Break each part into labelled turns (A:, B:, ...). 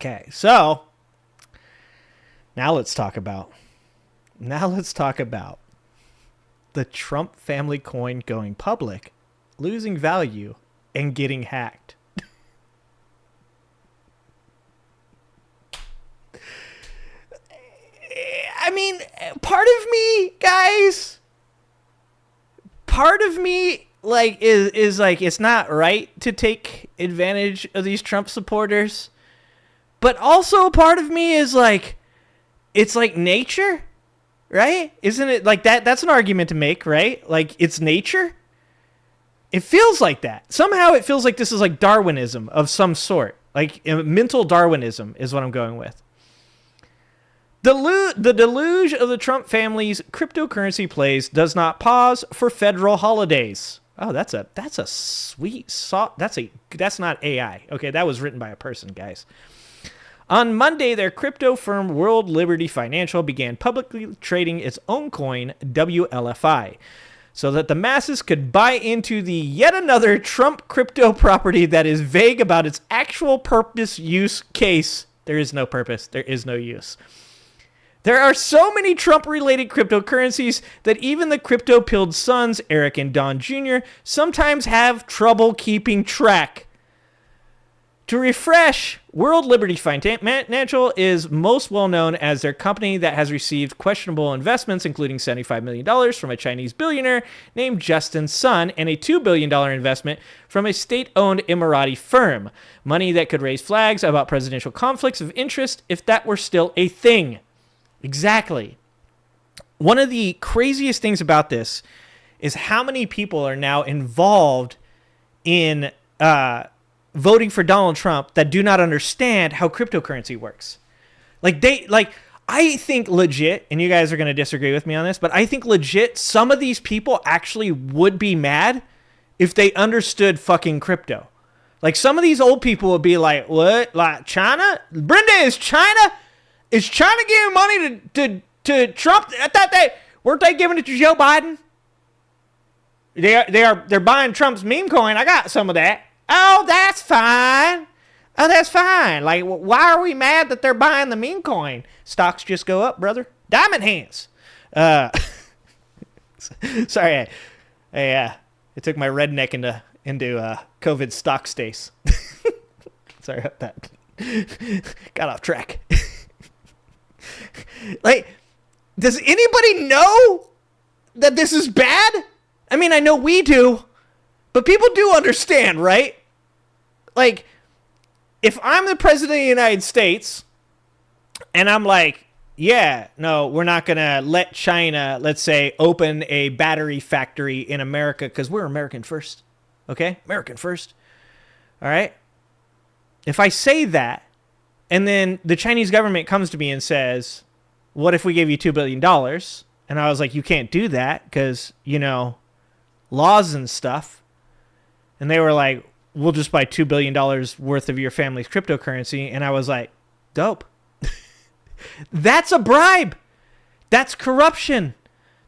A: Okay, so now let's talk about the Trump family coin going public, losing value, and getting hacked. I mean, part of me like is like, it's not right to take advantage of these Trump supporters, but also part of me is like, it's like nature, right? Isn't it like that? That's an argument to make, right? Like, it's nature. It feels like that. Somehow it feels like this is like Darwinism of some sort. Like mental Darwinism is what I'm going with. The deluge of the Trump family's cryptocurrency plays does not pause for federal holidays. Oh, that's a sweet that's not AI. Okay, that was written by a person, guys. On Monday, their crypto firm World Liberty Financial began publicly trading its own coin, WLFI, so that the masses could buy into the yet another Trump crypto property that is vague about its actual purpose use case. There is no purpose. There is no use. There are so many Trump-related cryptocurrencies that even the crypto-pilled sons, Eric and Don Jr., sometimes have trouble keeping track. To refresh, World Liberty Financial is most well known as their company that has received questionable investments, including $75 million from a Chinese billionaire named Justin Sun and a $2 billion investment from a state-owned Emirati firm. Money that could raise flags about presidential conflicts of interest if that were still a thing. Exactly. One of the craziest things about this is how many people are now involved in voting for Donald Trump that do not understand how cryptocurrency works. I think legit, and you guys are going to disagree with me on this, but I think legit some of these people actually would be mad if they understood fucking crypto. Like, some of these old people would be like, what? Like, China? Brenda, is China giving money to Trump? I thought weren't they giving it to Joe Biden? They're buying Trump's meme coin. I got some of that. Oh, that's fine. Oh, that's fine. Like, why are we mad that they're buying the meme coin? Stocks just go up, brother. Diamond hands. Sorry, it took my redneck into COVID stock stace. Sorry about that. Got off track. Like, does anybody know that this is bad? I mean, I know we do, but people do understand, right? Like, if I'm the president of the United States and I'm like, yeah, no, we're not going to let China, let's say, open a battery factory in America because we're American first. Okay? American first. All right? If I say that, and then the Chinese government comes to me and says, what if we gave you $2 billion? And I was like, you can't do that because, laws and stuff. And they were like, we'll just buy $2 billion worth of your family's cryptocurrency. And I was like, dope. That's a bribe. That's corruption.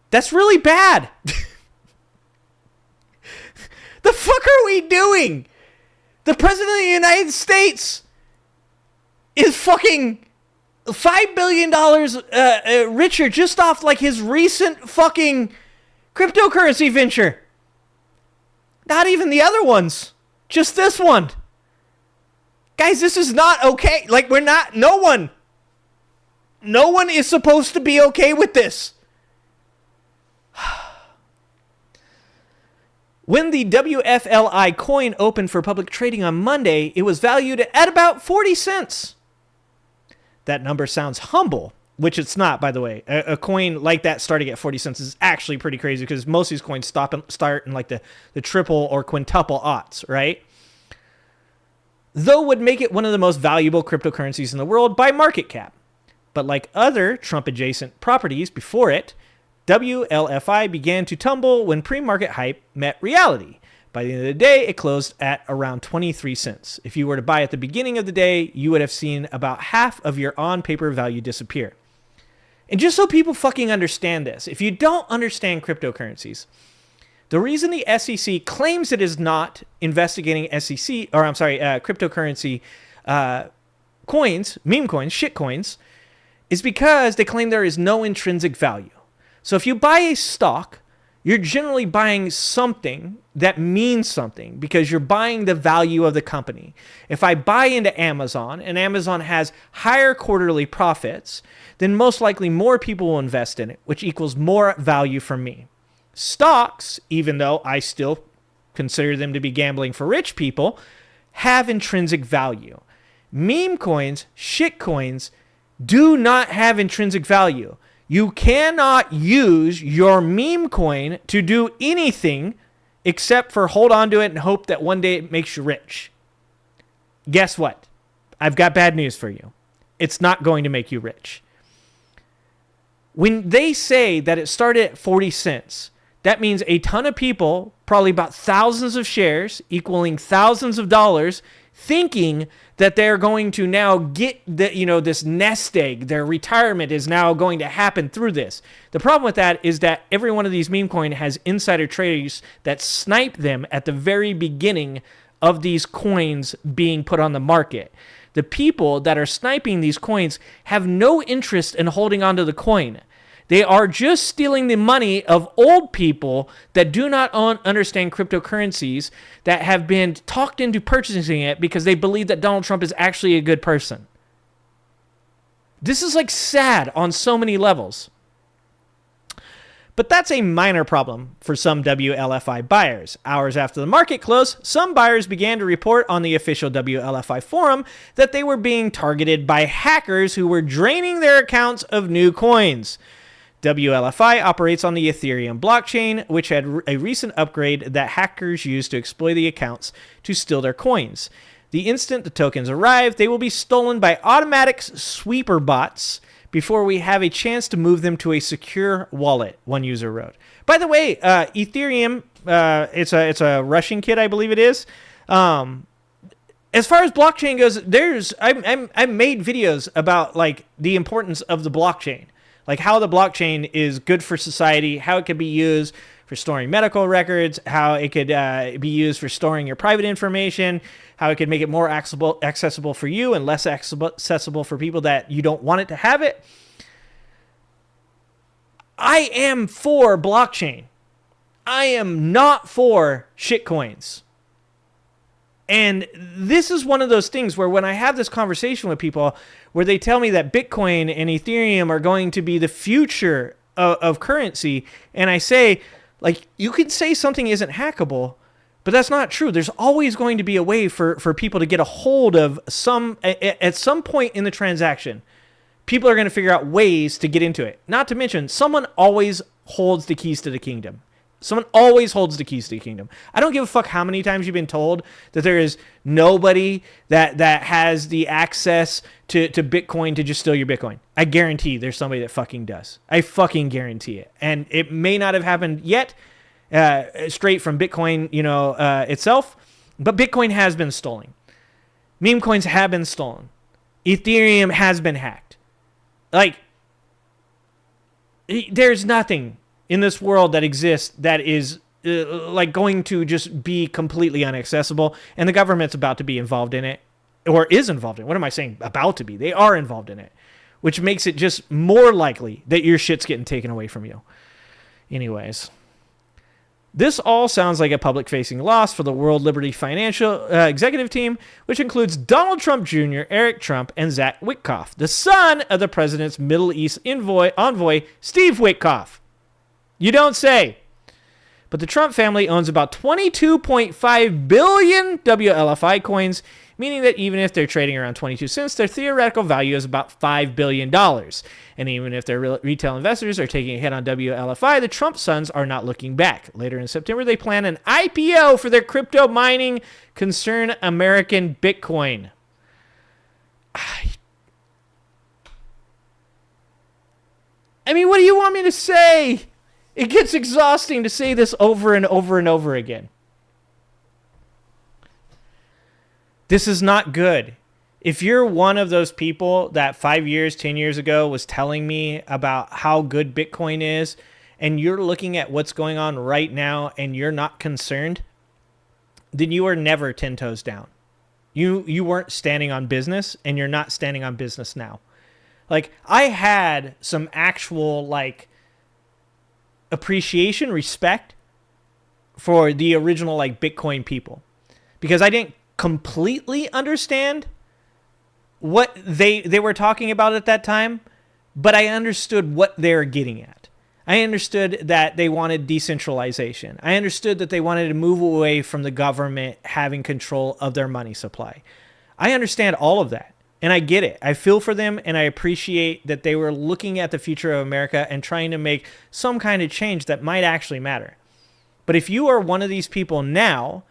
A: That's really bad. The fuck are we doing? The president of the United States is fucking $5 billion richer just off like his recent fucking cryptocurrency venture. Not even the other ones. Just this one. Guys, this is not okay. Like, no one is supposed to be okay with this. When the WFLI coin opened for public trading on Monday, it was valued at about 40 cents. That number sounds humble, which it's not, by the way. A coin like that starting at 40 cents is actually pretty crazy because most of these coins start in like the triple or quintuple aughts, right? Though would make it one of the most valuable cryptocurrencies in the world by market cap. But like other Trump-adjacent properties before it, WLFI began to tumble when pre-market hype met reality. By the end of the day, it closed at around 23 cents. If you were to buy at the beginning of the day, you would have seen about half of your on-paper value disappear. And just so people fucking understand this, if you don't understand cryptocurrencies, the reason the SEC claims it is not investigating cryptocurrency coins, meme coins, shit coins, is because they claim there is no intrinsic value. So if you buy a stock, you're generally buying something that means something because you're buying the value of the company. If I buy into Amazon and Amazon has higher quarterly profits, then most likely more people will invest in it, which equals more value for me. Stocks, even though I still consider them to be gambling for rich people, have intrinsic value. Meme coins, shit coins, do not have intrinsic value. You cannot use your meme coin to do anything except for hold on to it and hope that one day it makes you rich. Guess what? I've got bad news for you. It's not going to make you rich. When they say that it started at 40 cents, that means a ton of people, probably about thousands of shares, equaling thousands of dollars, thinking that they're going to now get this nest egg. Their retirement is now going to happen through this. The problem with that is that every one of these meme coin has insider traders that snipe them at the very beginning of these coins being put on the market. The people that are sniping these coins have no interest in holding onto the coin. They are just stealing the money of old people that do not understand cryptocurrencies, that have been talked into purchasing it because they believe that Donald Trump is actually a good person. This is like sad on so many levels. But that's a minor problem for some WLFI buyers. Hours after the market closed, some buyers began to report on the official WLFI forum that they were being targeted by hackers who were draining their accounts of new coins. WLFI operates on the Ethereum blockchain, which had a recent upgrade that hackers used to exploit the accounts to steal their coins. The instant the tokens arrive, they will be stolen by automatic sweeper bots before we have a chance to move them to a secure wallet, one user wrote. By the way, Ethereum, it's a Russian kid, I believe it is. As far as blockchain goes, I made videos about like the importance of the blockchain. Like how the blockchain is good for society, how it could be used for storing medical records, how it could be used for storing your private information, how it could make it more accessible for you and less accessible for people that you don't want it to have it. I am for blockchain. I am not for shitcoins. And this is one of those things where when I have this conversation with people where they tell me that Bitcoin and Ethereum are going to be the future of currency, and I say, like, you could say something isn't hackable, but that's not true. There's always going to be a way for people to get a hold of at some point in the transaction. People are going to figure out ways to get into it. Not to mention, someone always holds the keys to the kingdom. Someone always holds the keys to the kingdom. I don't give a fuck how many times you've been told that there is nobody that has the access to Bitcoin to just steal your Bitcoin. I guarantee there's somebody that fucking does. I fucking guarantee it. And it may not have happened yet, straight from Bitcoin, itself, but Bitcoin has been stolen. Meme coins have been stolen. Ethereum has been hacked. Like, there's nothing in this world that exists that is going to just be completely inaccessible, and the government's about to be involved in it, or is involved in it. What am I saying? About to be. They are involved in it, which makes it just more likely that your shit's getting taken away from you. Anyways, this all sounds like a public-facing loss for the World Liberty Financial executive team, which includes Donald Trump Jr., Eric Trump, and Zach Witkoff, the son of the president's Middle East envoy, Steve Witkoff. You don't say. But the Trump family owns about 22.5 billion WLFI coins, meaning that even if they're trading around 22 cents, their theoretical value is about $5 billion. And even if their retail investors are taking a hit on WLFI, the Trump sons are not looking back. Later in September, they plan an IPO for their crypto mining concern, American Bitcoin. I mean, what do you want me to say? It gets exhausting to say this over and over and over again. This is not good. If you're one of those people that 5 years, 10 years ago was telling me about how good Bitcoin is, and you're looking at what's going on right now and you're not concerned, then you are never 10 toes down. You weren't standing on business, and you're not standing on business now. Like, I had some actual, like, appreciation, respect for the original, like, Bitcoin people, because I didn't completely understand what they were talking about at that time, but I understood what they were getting at. I understood that they wanted decentralization. I understood that they wanted to move away from the government having control of their money supply. I understand all of that, and I get it. I feel for them, and I appreciate that they were looking at the future of America and trying to make some kind of change that might actually matter. But if you are one of these people now,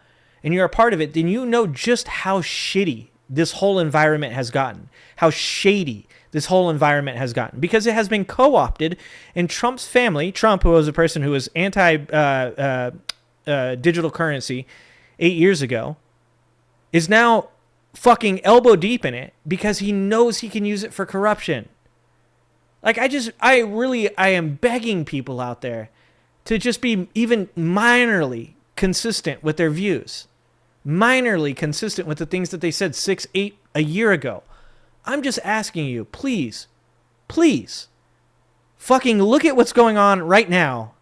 A: and you're a part of it, then you know just how shitty this whole environment has gotten, how shady this whole environment has gotten, because it has been co-opted, and Trump's family, Trump, who was a person who was anti-digital currency 8 years ago, is now fucking elbow deep in it because he knows he can use it for corruption. Like, I am begging people out there to just be even minorly consistent with their views, minorly consistent with the things that they said 6, 8, a year ago. I'm just asking you, please, fucking look at what's going on right now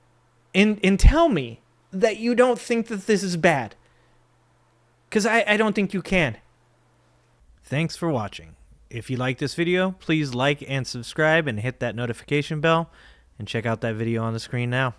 A: and tell me that you don't think that this is bad. Because I don't think you can. Thanks for watching. If you like this video, please like and subscribe and hit that notification bell, and check out that video on the screen now.